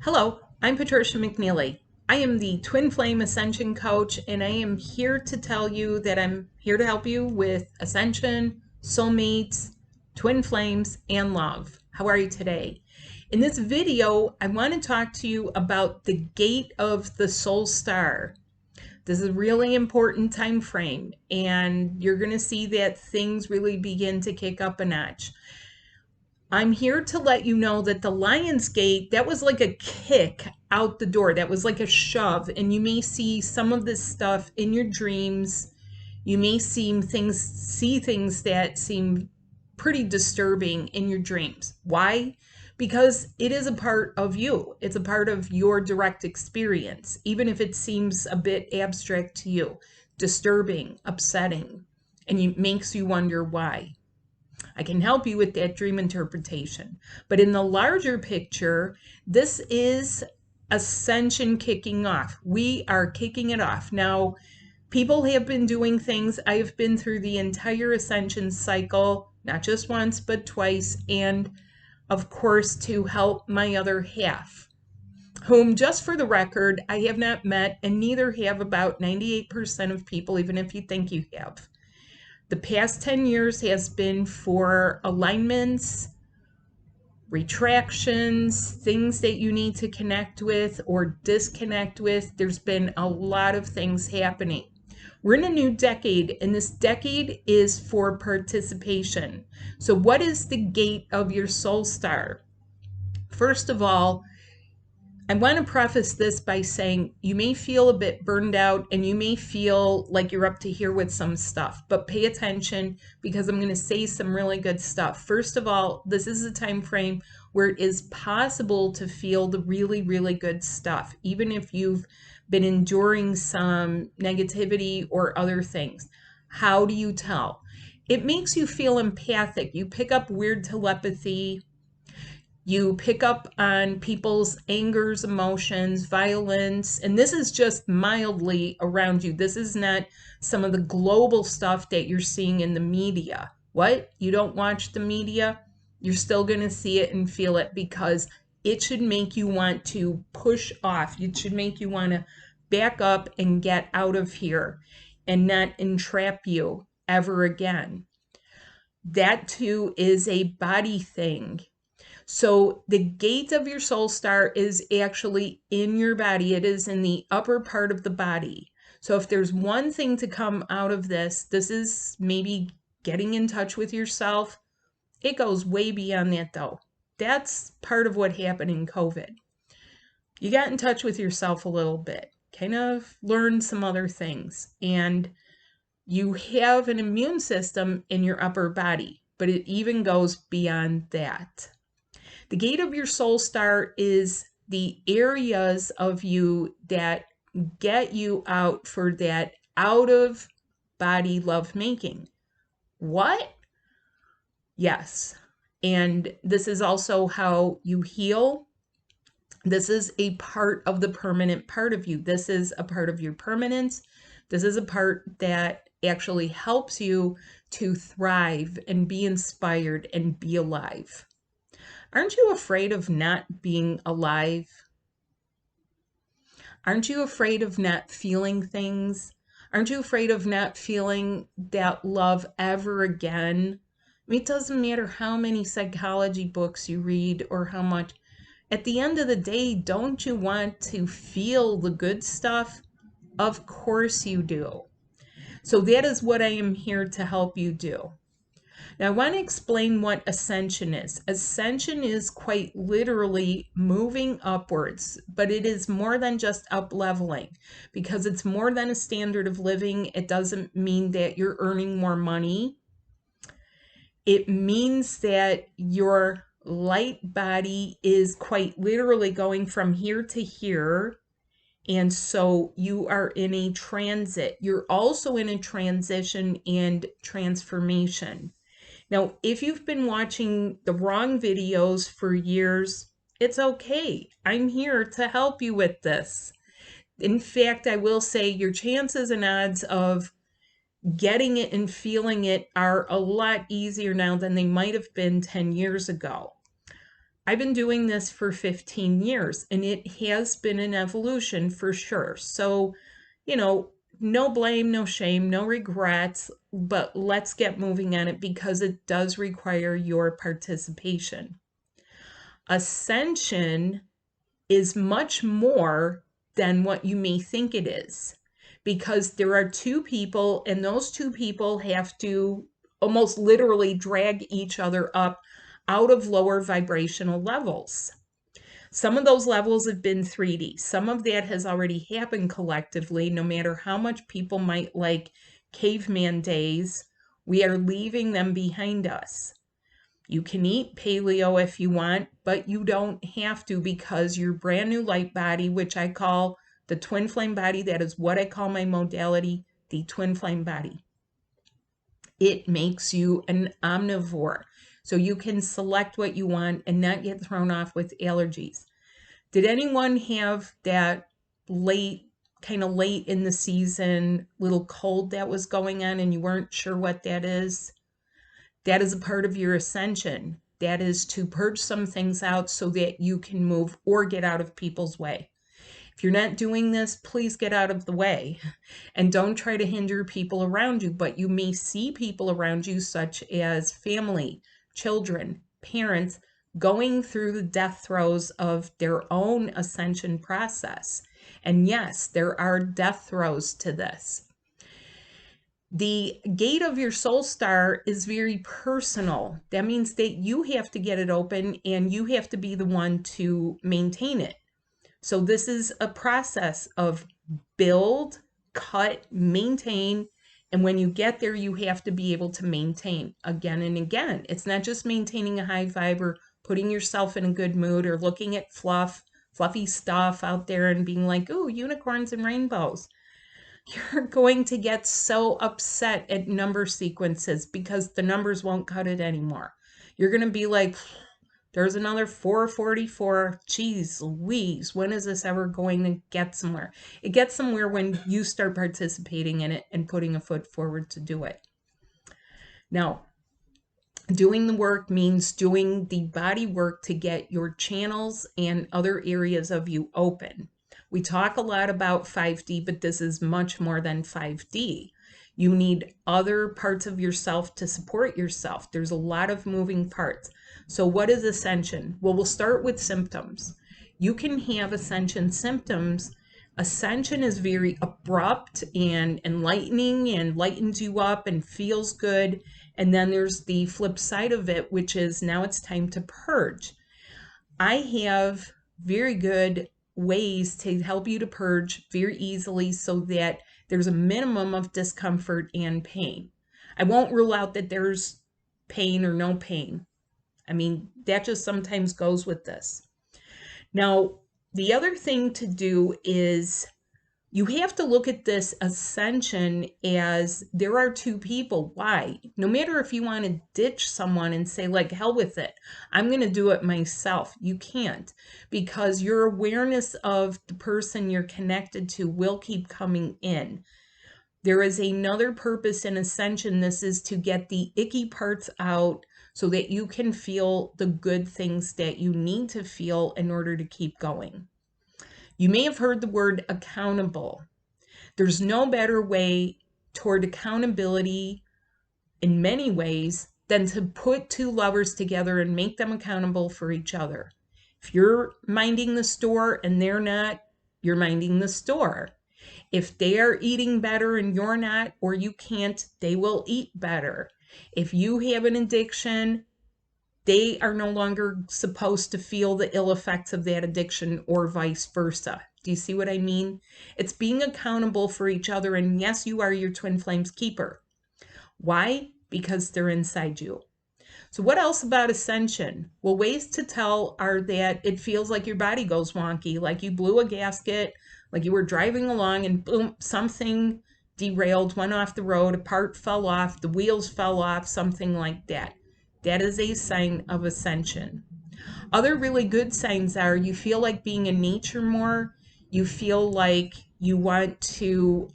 Hello, I'm Patricia McNeely. I am the Twin Flame Ascension Coach, and I am here to tell you that I'm here to help you with ascension, soulmates, twin flames, and love. How are you today? In this video, I want to talk to you about the gate of the soul star. This is a really important time frame, and you're going to see that things really begin to kick up a notch. I'm here to let you know that the Lion's Gate, that was like a kick out the door. That was like a shove. And you may see some of this stuff in your dreams. You may see things that seem pretty disturbing in your dreams. Why? Because it is a part of you. It's a part of your direct experience, even if it seems a bit abstract to you, disturbing, upsetting, and it makes you wonder why. I can help you with that dream interpretation. But in the larger picture, this is ascension kicking off. We are kicking it off. Now, people have been doing things. I have been through the entire ascension cycle, not just once, but twice. And of course, to help my other half, whom, just for the record, I have not met, and neither have about 98% of people, even if you think you have. The past 10 years has been for alignments, retractions, things that you need to connect with or disconnect with. There's been a lot of things happening. We're in a new decade, and this decade is for participation. So what is the gate of your soul star? First of all, I want to preface this by saying you may feel a bit burned out and you may feel like you're up to here with some stuff, but pay attention because I'm going to say some really good stuff. First of all, this is a time frame where it is possible to feel the really, really good stuff, even if you've been enduring some negativity or other things. How do you tell? It makes you feel empathic. You pick up weird telepathy. You pick up on people's angers, emotions, violence, and this is just mildly around you. This is not some of the global stuff that you're seeing in the media. What? You don't watch the media? You're still going to see it and feel it because it should make you want to push off. It should make you want to back up and get out of here and not entrap you ever again. That too is a body thing. So the gate of your soul star is actually in your body. It is in the upper part of the body. So if there's one thing to come out of this, this is maybe getting in touch with yourself. It goes way beyond that though. That's part of what happened in COVID. You got in touch with yourself a little bit, kind of learned some other things, and you have an immune system in your upper body, but it even goes beyond that. The gate of your soul star is the areas of you that get you out for that out of body love making. What? Yes. And this is also how you heal. This is a part of the permanent part of you. This is a part of your permanence. This is a part that actually helps you to thrive and be inspired and be alive. Aren't you afraid of not being alive? Aren't you afraid of not feeling things? Aren't you afraid of not feeling that love ever again? I mean, it doesn't matter how many psychology books you read or how much. At the end of the day, don't you want to feel the good stuff? Of course you do. So that is what I am here to help you do. Now, I want to explain what ascension is. Ascension is quite literally moving upwards, but it is more than just up leveling because it's more than a standard of living. It doesn't mean that you're earning more money. It means that your light body is quite literally going from here to here. And so you are in a transit. You're also in a transition and transformation. Now, if you've been watching the wrong videos for years, it's okay. I'm here to help you with this. In fact, I will say your chances and odds of getting it and feeling it are a lot easier now than they might have been 10 years ago. I've been doing this for 15 years and it has been an evolution for sure. So, no blame, no shame, no regrets, but let's get moving on it because it does require your participation. Ascension is much more than what you may think it is, because there are two people and those two people have to almost literally drag each other up out of lower vibrational levels. Some of those levels have been 3D. Some of that has already happened collectively. No matter how much people might like caveman days, we are leaving them behind us. You can eat paleo if you want, but you don't have to, because your brand new light body, which I call the twin flame body, that is what I call my modality, the twin flame body. It makes you an omnivore. So you can select what you want and not get thrown off with allergies. Did anyone have that kind of late in the season, little cold that was going on and you weren't sure what that is? That is a part of your ascension. That is to purge some things out so that you can move or get out of people's way. If you're not doing this, please get out of the way and don't try to hinder people around you. But you may see people around you, such as family, children, parents, going through the death throes of their own ascension process. And yes, there are death throes to this. The gate of your soul star is very personal. That means that you have to get it open and you have to be the one to maintain it. So this is a process of build, cut, maintain. And when you get there, you have to be able to maintain again and again. It's not just maintaining a high vibe or putting yourself in a good mood or looking at fluffy stuff out there and being like, ooh, unicorns and rainbows. You're going to get so upset at number sequences because the numbers won't cut it anymore. You're going to be like, there's another 444. Geez Louise, when is this ever going to get somewhere? It gets somewhere when you start participating in it and putting a foot forward to do it. Now, doing the work means doing the body work to get your channels and other areas of you open. We talk a lot about 5D, but this is much more than 5D. You need other parts of yourself to support yourself. There's a lot of moving parts. So what is ascension? Well, we'll start with symptoms. You can have ascension symptoms. Ascension is very abrupt and enlightening and lightens you up and feels good. And then there's the flip side of it, which is now it's time to purge. I have very good ways to help you to purge very easily so that there's a minimum of discomfort and pain. I won't rule out that there's pain or no pain. I mean, that just sometimes goes with this. Now, the other thing to do is you have to look at this ascension as there are two people. Why? No matter if you want to ditch someone and say, like, hell with it, I'm going to do it myself. You can't, because your awareness of the person you're connected to will keep coming in. There is another purpose in ascension. This is to get the icky parts out so that you can feel the good things that you need to feel in order to keep going. You may have heard the word accountable. There's no better way toward accountability in many ways than to put two lovers together and make them accountable for each other. If you're minding the store and they're not, you're minding the store. If they are eating better and you're not, or you can't, they will eat better. If you have an addiction, they are no longer supposed to feel the ill effects of that addiction, or vice versa. Do you see what I mean? It's being accountable for each other. And yes, you are your twin flames keeper. Why? Because they're inside you. So what else about ascension? Well, ways to tell are that it feels like your body goes wonky, like you blew a gasket, like you were driving along and boom, something derailed, went off the road, a part fell off, the wheels fell off, something like that. That is a sign of ascension. Other really good signs are you feel like being in nature more. You feel like you want to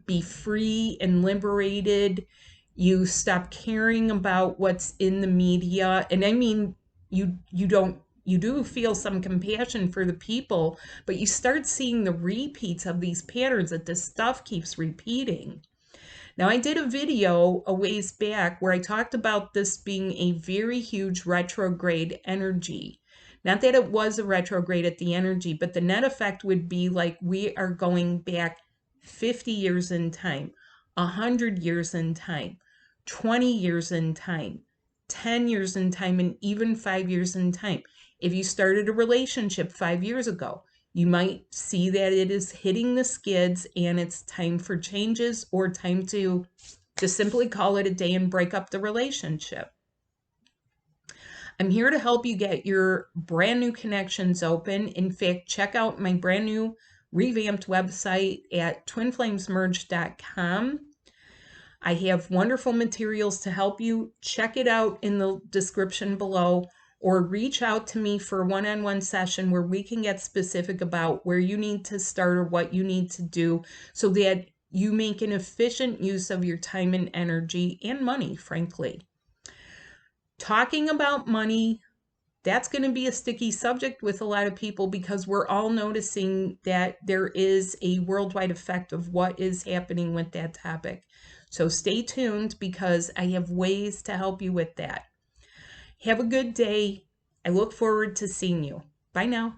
be free and liberated. You stop caring about what's in the media. And I mean, you don't you do feel some compassion for the people, but you start seeing the repeats of these patterns, that this stuff keeps repeating. Now, I did a video a ways back where I talked about this being a very huge retrograde energy. Not that it was a retrograde at the energy, but the net effect would be like we are going back 50 years in time, 100 years in time, 20 years in time, 10 years in time, and even 5 years in time. If you started a relationship 5 years ago, you might see that it is hitting the skids and it's time for changes, or time to just simply call it a day and break up the relationship. I'm here to help you get your brand new connections open. In fact, check out my brand new revamped website at twinflamesmerge.com. I have wonderful materials to help you. Check it out in the description below, or reach out to me for a one-on-one session where we can get specific about where you need to start or what you need to do so that you make an efficient use of your time and energy and money, frankly. Talking about money, that's going to be a sticky subject with a lot of people because we're all noticing that there is a worldwide effect of what is happening with that topic. So stay tuned because I have ways to help you with that. Have a good day. I look forward to seeing you. Bye now.